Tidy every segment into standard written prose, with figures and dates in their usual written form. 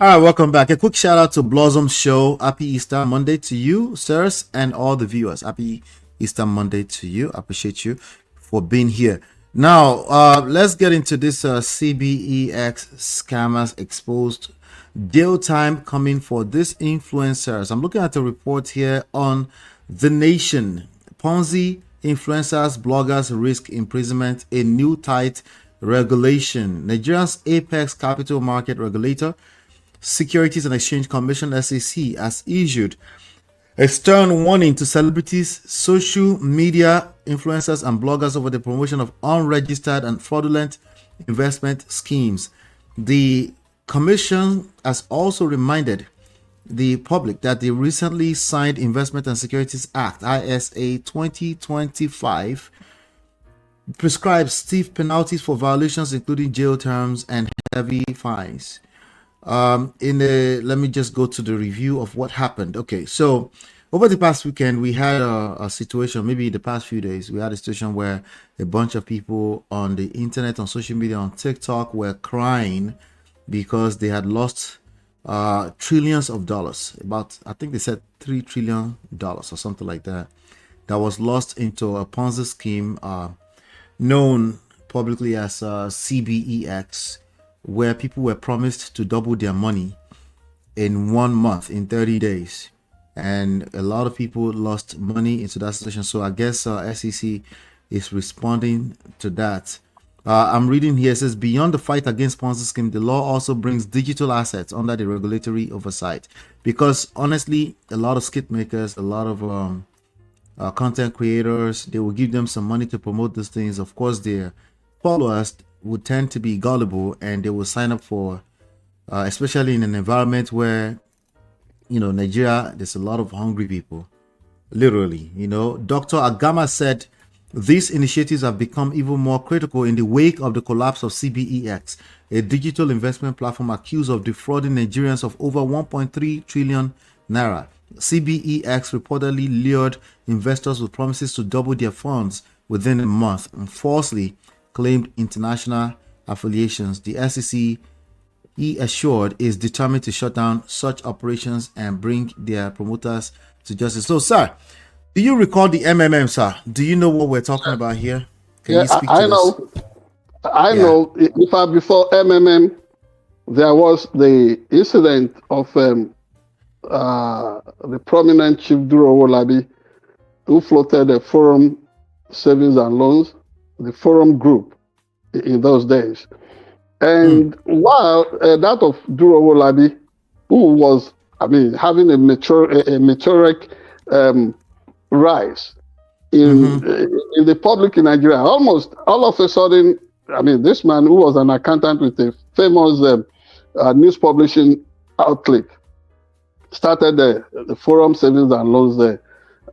All right, welcome back. A quick shout out to Blossom Show. Happy Easter Monday to you, sirs, and all the viewers. Happy Easter Monday to you. I appreciate you for being here. Now, let's get into this CBEX scammers exposed. Jail time coming for these influencers. I'm looking at a report here on The Nation. Ponzi influencers, bloggers risk imprisonment. A new tight regulation. Nigeria's apex capital market regulator, Securities and Exchange Commission (SEC) has issued a stern warning to celebrities, social media influencers, and bloggers over the promotion of unregistered and fraudulent investment schemes. The Commission has also reminded the public that the recently signed Investment and Securities Act (ISA) 2025 prescribes stiff penalties for violations, including jail terms and heavy fines. Let me just go to the review of what happened. Okay, so over the past weekend we had a situation, maybe the past few days we had a situation where a bunch of people on the internet, on social media, on TikTok were crying because they had lost trillions of dollars. About, I think they said $3 trillion or something like that, that was lost into a Ponzi scheme known publicly as CBEX, where people were promised to double their money in 1 month, in 30 days. And a lot of people lost money into that situation. So I guess SEC is responding to that. I'm reading here, it says, beyond the fight against Ponzi scheme, the law also brings digital assets under the regulatory oversight. Because honestly, a lot of skit makers, a lot of content creators, they will give them some money to promote these things. Of course, their followers would tend to be gullible and they will sign up for, especially in an environment where, Nigeria, there's a lot of hungry people, literally. Dr. Agama said these initiatives have become even more critical in the wake of the collapse of CBEX, a digital investment platform accused of defrauding Nigerians of over 1.3 trillion naira. CBEX reportedly lured investors with promises to double their funds within a month and falsely claimed international affiliations. The SEC, he assured, is determined to shut down such operations and bring their promoters to justice. So, sir, do you recall the MMM, sir? Do you know what we're talking about here? Can you speak to this? I know. In fact, before MMM, there was the incident of the prominent Chief Duro Olabi, who floated the Forum Savings and Loans, the Forum Group in those days. And while that of Duro Olabi, who was, having a meteoric rise in the public in Nigeria, almost all of a sudden, this man who was an accountant with a famous news publishing outlet started the Forum Savings and Loans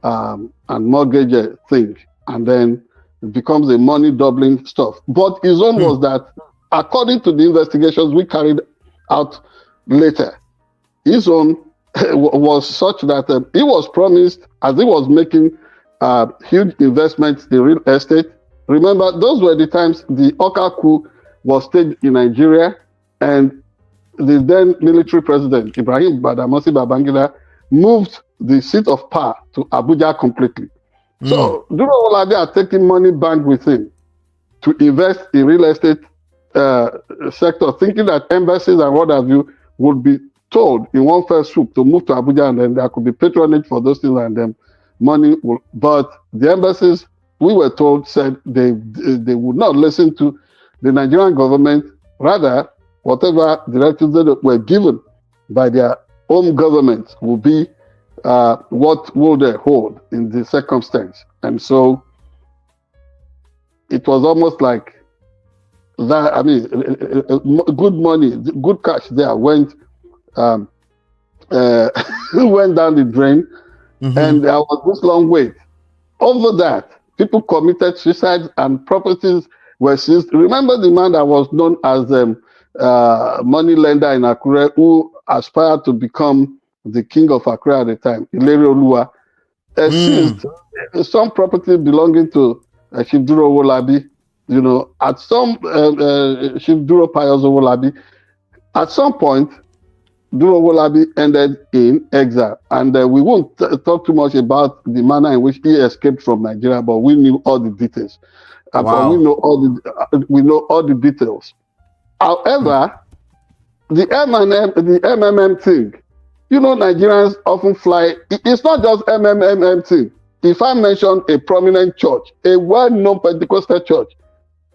and mortgage thing, and then it becomes a money doubling stuff. But his own was that, according to the investigations we carried out later, his own was such that he was promised, as he was making huge investments in real estate. Remember, those were the times the Oka coup was staged in Nigeria, and the then military president, Ibrahim Badamasi Babangida, moved the seat of power to Abuja completely. So Duro Olabi are taking money back with him to invest in real estate sector, thinking that embassies and what have you would be told in one fell swoop to move to Abuja, and then there could be patronage for those things, and then money will. But the embassies, we were told, said they would not listen to the Nigerian government. Rather, whatever directives that were given by their own government will be what will they hold in the circumstance. And so it was almost like that. Good money, good cash there went went down the drain, and there was this long wait. Over that, people committed suicide and properties were seized. Remember the man that was known as money lender in Akure, who aspired to become the king of Accra at the time, Ilere Oluwa, seized some property belonging to Chief Duro Olabi, at some Chief Duro Pius Olabi. At some point, Duro Owolabi ended in exile. And we won't talk too much about the manner in which he escaped from Nigeria, but we knew all the details. But we Wow. know all the details. However, the MMM thing, Nigerians often fly. It's not just MMM thing. If I mention a prominent church, a well-known Pentecostal church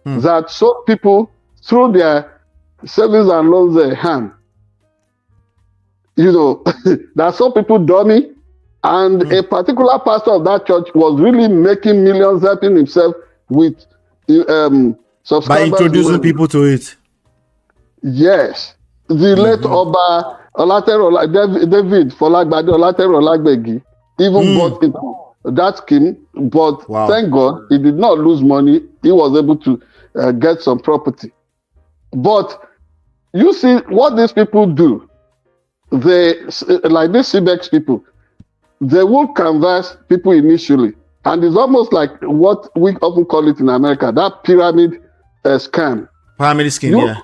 that sold people through their savings and loans hand, that some people dummy, and a particular pastor of that church was really making millions, helping himself with subscribers. By introducing people to it. Yes. The late Oba David Folagbade Olatero Olagbegi even bought into that scheme, but thank God he did not lose money. He was able to get some property. But you see what these people do. They, like these CBEX people, they will canvass people initially. And it's almost like what we often call it in America, that pyramid scam. Pyramid scheme, yeah.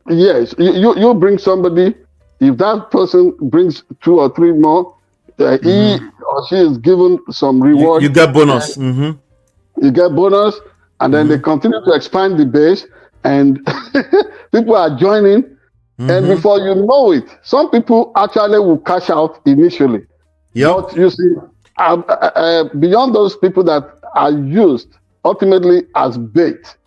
Yes, you bring somebody. If that person brings 2 or 3 more, he or she is given some reward. You get bonus. You get bonus, and then they continue to expand the base, and people are joining. And before you know it, some people actually will cash out initially. But you see, beyond those people that are used ultimately as bait,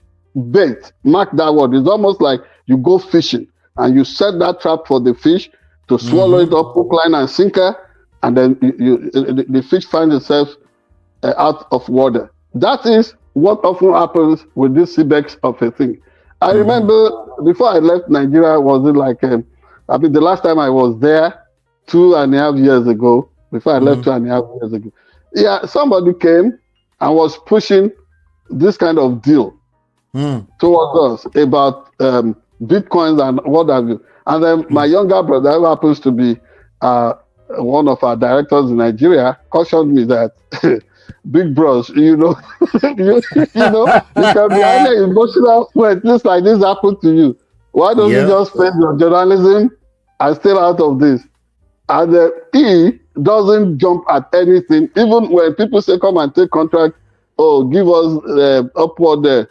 mark that word. It's almost like you go fishing and you set that trap for the fish to swallow it up, hook, line, and sinker, and then the fish finds itself out of water. That is what often happens with this CBEX of a thing. I remember before I left Nigeria, was it like, the last time I was there 2.5 years ago, before I left 2.5 years ago. Yeah, somebody came and was pushing this kind of deal towards us about Bitcoins and what have you. And then my younger brother, who happens to be one of our directors in Nigeria, cautioned me that big bros, you can be highly emotional when things like this happen to you. Why don't you just face your journalism and stay out of this? And he doesn't jump at anything, even when people say come and take contract, give us upward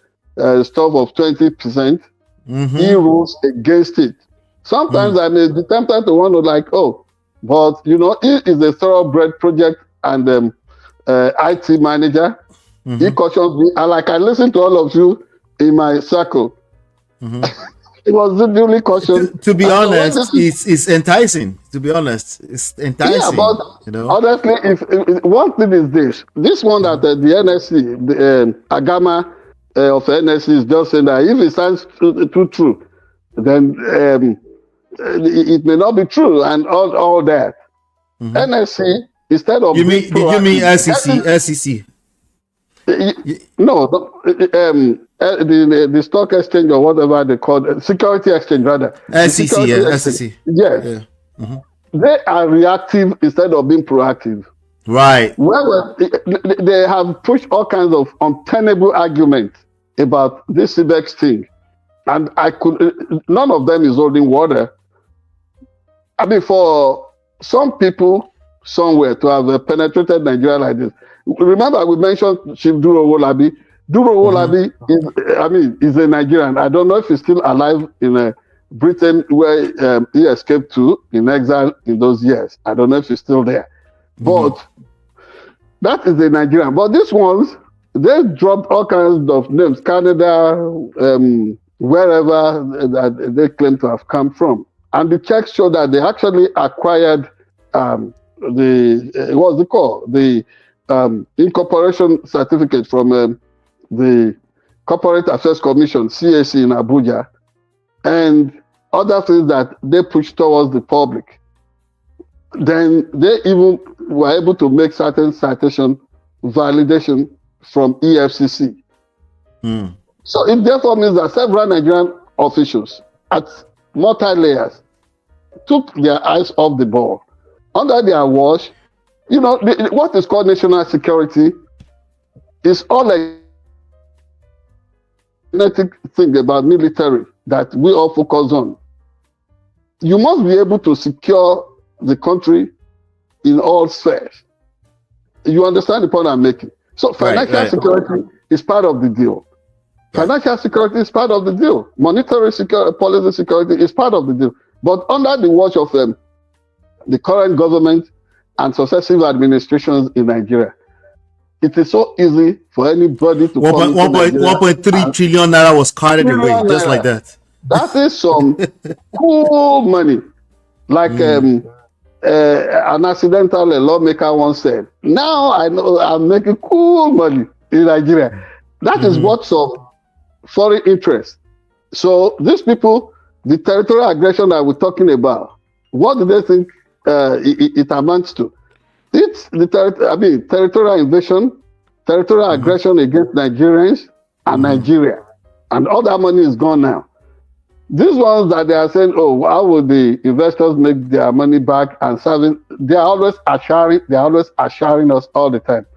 stuff of 20%. He rules against it. Sometimes I may be tempted to wonder, but he is a thoroughbred project and IT manager. He cautions me, and I listen to all of you in my circle. It was duly cautioned. To be honest, it's enticing. To be honest, it's enticing. Yeah, but honestly, if one thing is this one that the NSC, the Agama of NSC is just saying that if it sounds too true, then it may not be true and all that. NSC, instead of you mean SEC? No, the stock exchange or whatever they call it, security exchange rather. SEC. Yes. Yeah. They are reactive instead of being proactive. Right. Well, they have pushed all kinds of untenable arguments about this CBEX thing, and none of them is holding water. For some people somewhere to have penetrated Nigeria like this. Remember, we mentioned Chief Duro Owolabi. Duro Owolabi is a Nigerian. I don't know if he's still alive in Britain, where he escaped to in exile in those years. I don't know if he's still there. But that is a Nigerian. But these ones, they dropped all kinds of names, Canada, wherever that they claim to have come from. And the checks show that they actually acquired what's it called? The incorporation certificate from the Corporate Affairs Commission, CAC in Abuja, and other things that they push towards the public. Then they even were able to make certain citation validation from EFCC. So it therefore means that several Nigerian officials at multi-layers took their eyes off the ball. Under their watch, what is called national security is all a genetic thing about military that we all focus on. You must be able to secure the country in all spheres. You understand the point I'm making? So financial security is part of the deal. Financial security is part of the deal. Monetary security, policy security is part of the deal. But under the watch of the current government and successive administrations in Nigeria, it is so easy for anybody to come into Nigeria. 1.3 trillion naira was carried away just like that. That is some cool money. Like an accidental lawmaker once said, now I know I'm making cool money in Nigeria. That is what some foreign interest. So these people, the territorial aggression that we're talking about, what do they think it amounts to? It's the territorial invasion, territorial aggression against Nigerians and Nigeria. And all that money is gone now. These ones that they are saying, oh, how would the investors make their money back and serving? They are always assuring us all the time.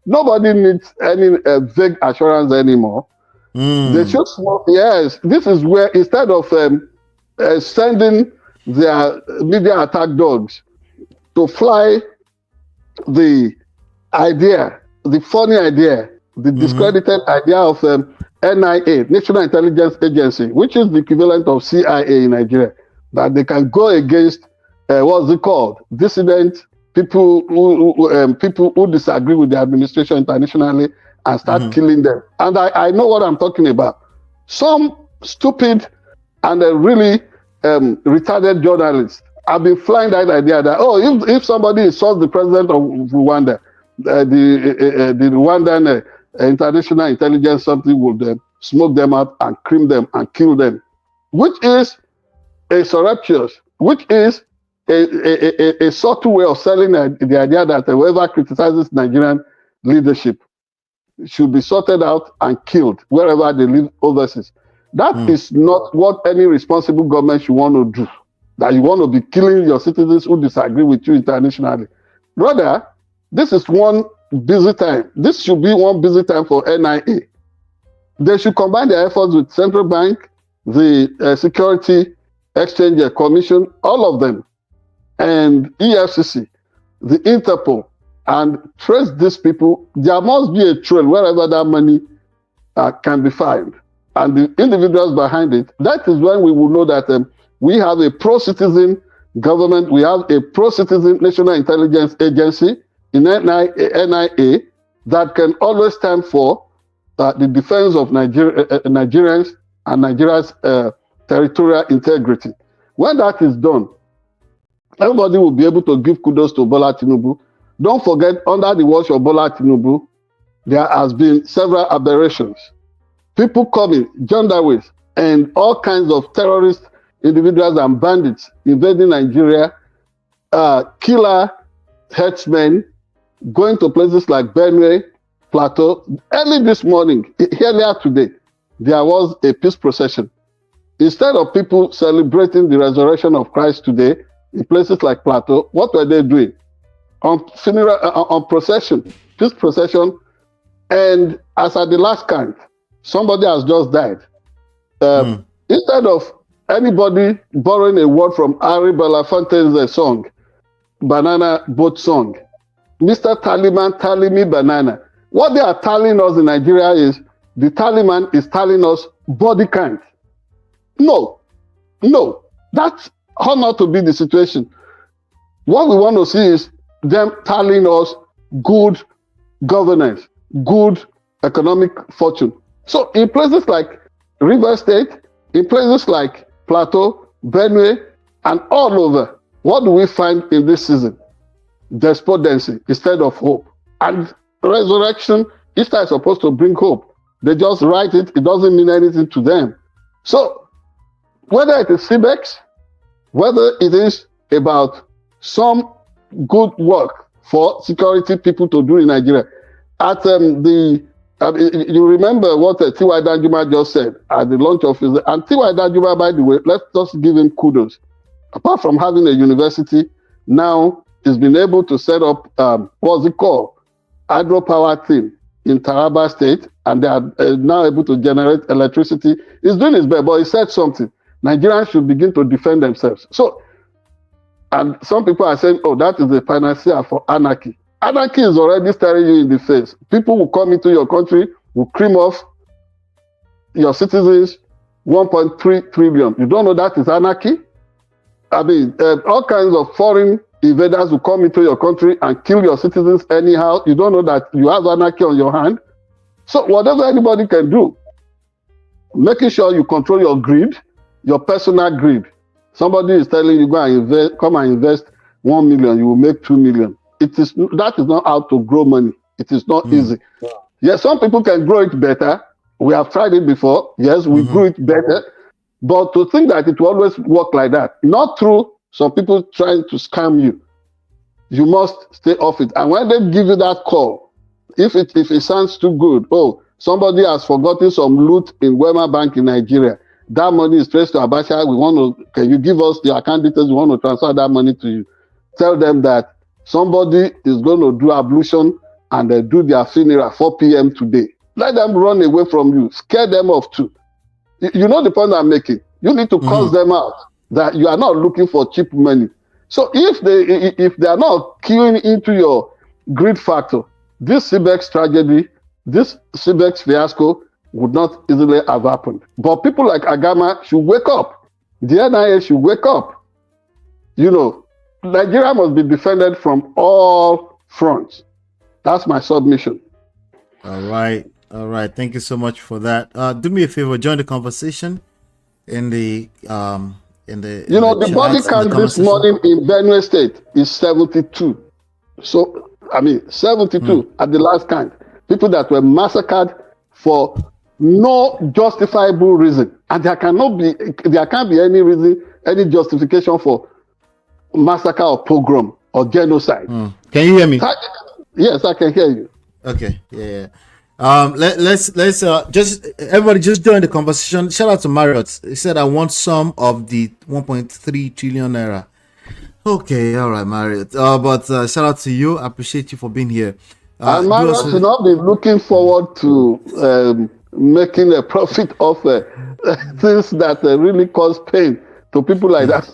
Nobody needs any vague assurance anymore. They should, yes, this is where instead of sending their media attack dogs to fly the idea, the funny idea, the discredited idea of NIA, National Intelligence Agency, which is the equivalent of CIA in Nigeria, that they can go against what's it called? Dissident people who disagree with the administration internationally and start killing them. And I know what I'm talking about. Some stupid and really retarded journalists have been flying that idea that, oh, if somebody insults the president of Rwanda, the Rwandan international intelligence something would smoke them out and cream them and kill them, which is a surreptitious, which is a subtle way of selling the idea that whoever criticizes Nigerian leadership should be sorted out and killed wherever they live overseas. That is not what any responsible government should want to do. That you want to be killing your citizens who disagree with you internationally. Rather, this is one busy time. This should be one busy time for NIA. They should combine their efforts with Central Bank, the Security Exchange Commission, all of them, and EFCC, the Interpol, and trace these people. There must be a trail wherever that money can be found. And the individuals behind it, that is when we will know that we have a pro-citizen government, we have a pro-citizen National Intelligence Agency in NIA that can always stand for the defense of Nigerians and Nigeria's territorial integrity. When that is done, everybody will be able to give kudos to Bola Tinubu. Don't forget, under the watch of Bola Tinubu, there has been several aberrations. People coming, gendarmes, and all kinds of terrorist individuals and bandits invading Nigeria, killer herdsmen, going to places like Benue, Plateau. Early this morning, earlier today, there was a peace procession. Instead of people celebrating the resurrection of Christ today in places like Plateau, what were they doing? On procession, peace procession, and as at the last count, somebody has just died. Instead of anybody borrowing a word from Ari Belafonte's song, Banana Boat Song, Mr. Taliban, tally me banana. What they are telling us in Nigeria is the Taliban is telling us body count. No, that ought not to be the situation. What we want to see is them telling us good governance, good economic fortune. So in places like River State, in places like Plateau, Benue, and all over, what do we find in this season? Despondency instead of hope. And resurrection, Easter is supposed to bring hope. They just write it, it doesn't mean anything to them. So whether it is CBEX, whether it is about some good work for security people to do in Nigeria, at you remember what T.Y. Danjuma just said at the launch of his, and T.Y. Danjuma, by the way, let's just give him kudos. Apart from having a university, now he's been able to set up, what's it called, hydropower thing in Taraba State, and they are now able to generate electricity. He's doing his best, but he said something, Nigerians should begin to defend themselves. So, and some people are saying, oh, that is a panacea for anarchy. Anarchy is already staring you in the face. People will come into your country, will cream off your citizens 1.3 trillion. You don't know that is anarchy? I mean, all kinds of foreign invaders will come into your country and kill your citizens anyhow. You don't know that you have anarchy on your hand. So whatever anybody can do, making sure you control your greed, your personal greed. Somebody is telling you, go and invest, come and invest 1 million, you will make 2 million. That is not how to grow money. It is not easy. Yes, some people can grow it better. We have tried it before. Yes, we grew it better. But to think that it will always work like that, not through some people trying to scam you. You must stay off it. And when they give you that call, if it sounds too good, oh, somebody has forgotten some loot in Wema Bank in Nigeria. That money is traced to Abacha. Can you give us the account details? We want to transfer that money to you. Tell them that somebody is going to do ablution and they do their funeral 4 p.m. today. Let them run away from you. Scare them off too. You know the point I'm making. You need to curse them out that you are not looking for cheap money. So if they are not queuing into your greed factor, this CBEX tragedy, this CBEX fiasco would not easily have happened. But people like Agama should wake up. The NIA should wake up. You know, Nigeria must be defended from all fronts. That's my submission. All right. All right. Thank you so much for that. Do me a favor, join the conversation in the the body count this morning in Benue State is 72. So I mean 72 at the last count. People that were massacred for no justifiable reason. And there can't be any reason, any justification for massacre or pogrom or genocide. Can you hear me? Yes, I can hear you. Okay. Yeah. Let's just everybody just join the conversation. Shout out to Marriott. He said I want some of the 1.3 trillion naira. Okay, all right, Marriott. But shout out to you. I appreciate you for being here. And Marriott should not be looking forward to making a profit of things that really cause pain to people like that.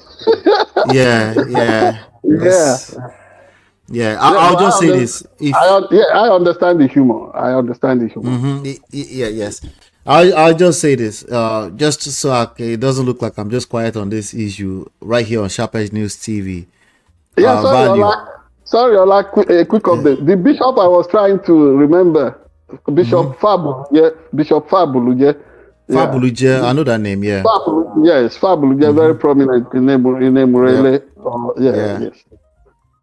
I'll just say this. I understand the humor. Yes. I'll just say this. Just so it doesn't look like I'm just quiet on this issue right here on SharpEdge News TV. Sorry, Ola, a quick update. The bishop I was trying to remember, Bishop Fabulu, Bishop Fabulu, Fabulu, I know that name, yeah. Fabulu, very prominent in Emurele. Yes.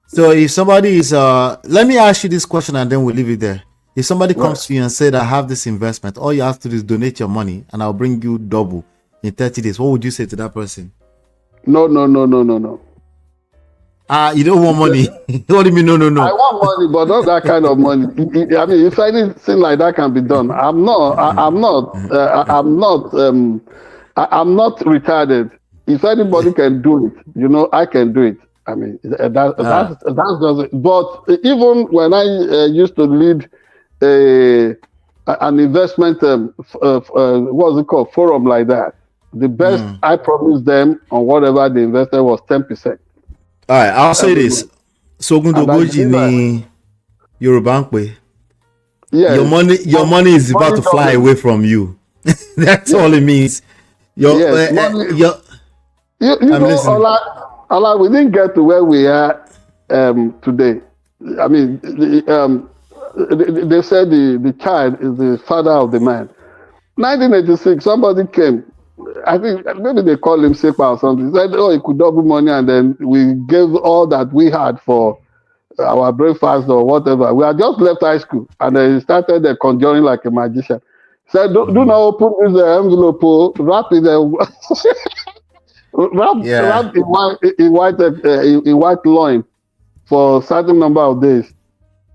So if somebody is, let me ask you this question and then we'll leave it there. If somebody comes to you and said, I have this investment, all you have to do is donate your money and I'll bring you double in 30 days. What would you say to that person? No. You don't want money. What do you mean? No. I want money, but not that kind of money. I mean, if anything like that can be done, I'm not retarded. If anybody can do it, I can do it. I mean, that's just it. But even when I used to lead an investment, what's it called, forum like that, the best I promised them on whatever they invested was 10%. All right, I'll say this. Sogundogoji ni Yoruba npe. Your money is about to fly away from you. That's all it means. Allah, we didn't get to where we are today. I mean, they said the child is the father of the man. 1986, somebody came. I think maybe they call him Sepa or something. He said, he could double money, and then we gave all that we had for our breakfast or whatever. We had just left high school, and then he started conjuring like a magician. He said, do not open this envelope, wrap it, wrap in white loin for a certain number of days.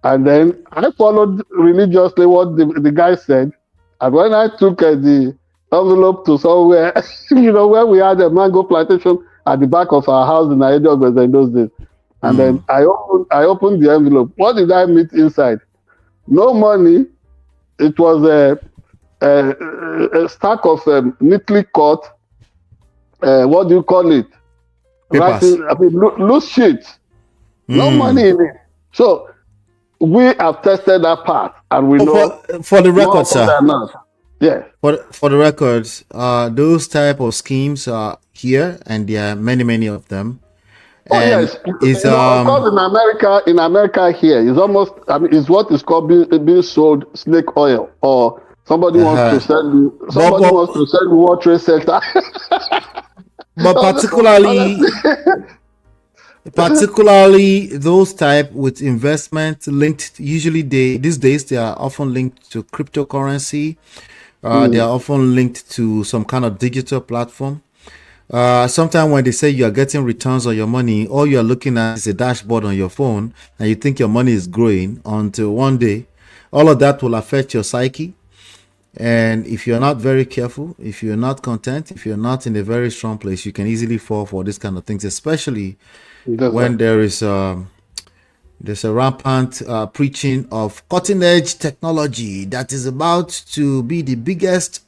And then I followed religiously what the guy said. And when I took the envelope to somewhere, where we had a mango plantation at the back of our house in Aedo in those days. And then I opened the envelope. What did I meet inside? No money. It was a stack of neatly cut what do you call it? Papers. Writing, I mean, loose sheets. No money in it. So we have tested that part, and we know For the more record, often sir. than not. Yeah. For the records, those type of schemes are here, and there are many of them. Oh And yes, it's of course in America here, it's almost, I mean, it's what is called being sold snake oil, or somebody wants to sell you, wants to sell you World Trade Center. but particularly those type with investment linked, usually these days they are often linked to cryptocurrency. They are often linked to some kind of digital platform. Sometimes when they say you are getting returns on your money, all you are looking at is a dashboard on your phone, and you think your money is growing, until one day all of that will affect your psyche. And if you're not very careful, if you're not content, if you're not in a very strong place, you can easily fall for this kind of things, especially when there's a rampant preaching of cutting edge technology that is about to be the biggest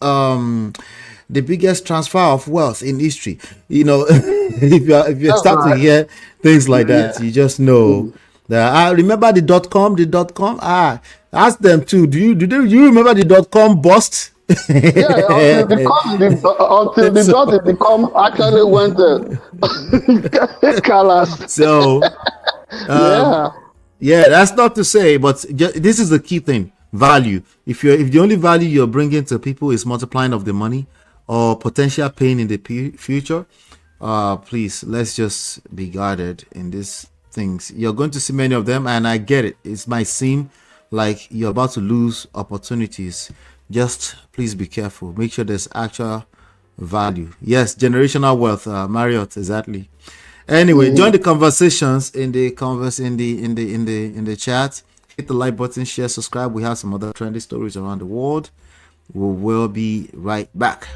transfer of wealth in history. If you start to hear things like that, you just know that. I remember the .com. Ask them too. Do you remember the .com bust? Yeah, until the dot become actually went colors. So yeah, that's not to say, but this is the key thing: value. If the only value you're bringing to people is multiplying of the money or potential pain in the future, please, let's just be guarded in these things. You're going to see many of them, and I get it. It might seem like you're about to lose opportunities. Just please be careful. Make sure there's actual value. Yes, generational wealth, Marriott, exactly. Anyway, join the conversations in the chat. Hit the like button, share, subscribe. We have some other trendy stories around the world. We will be right back.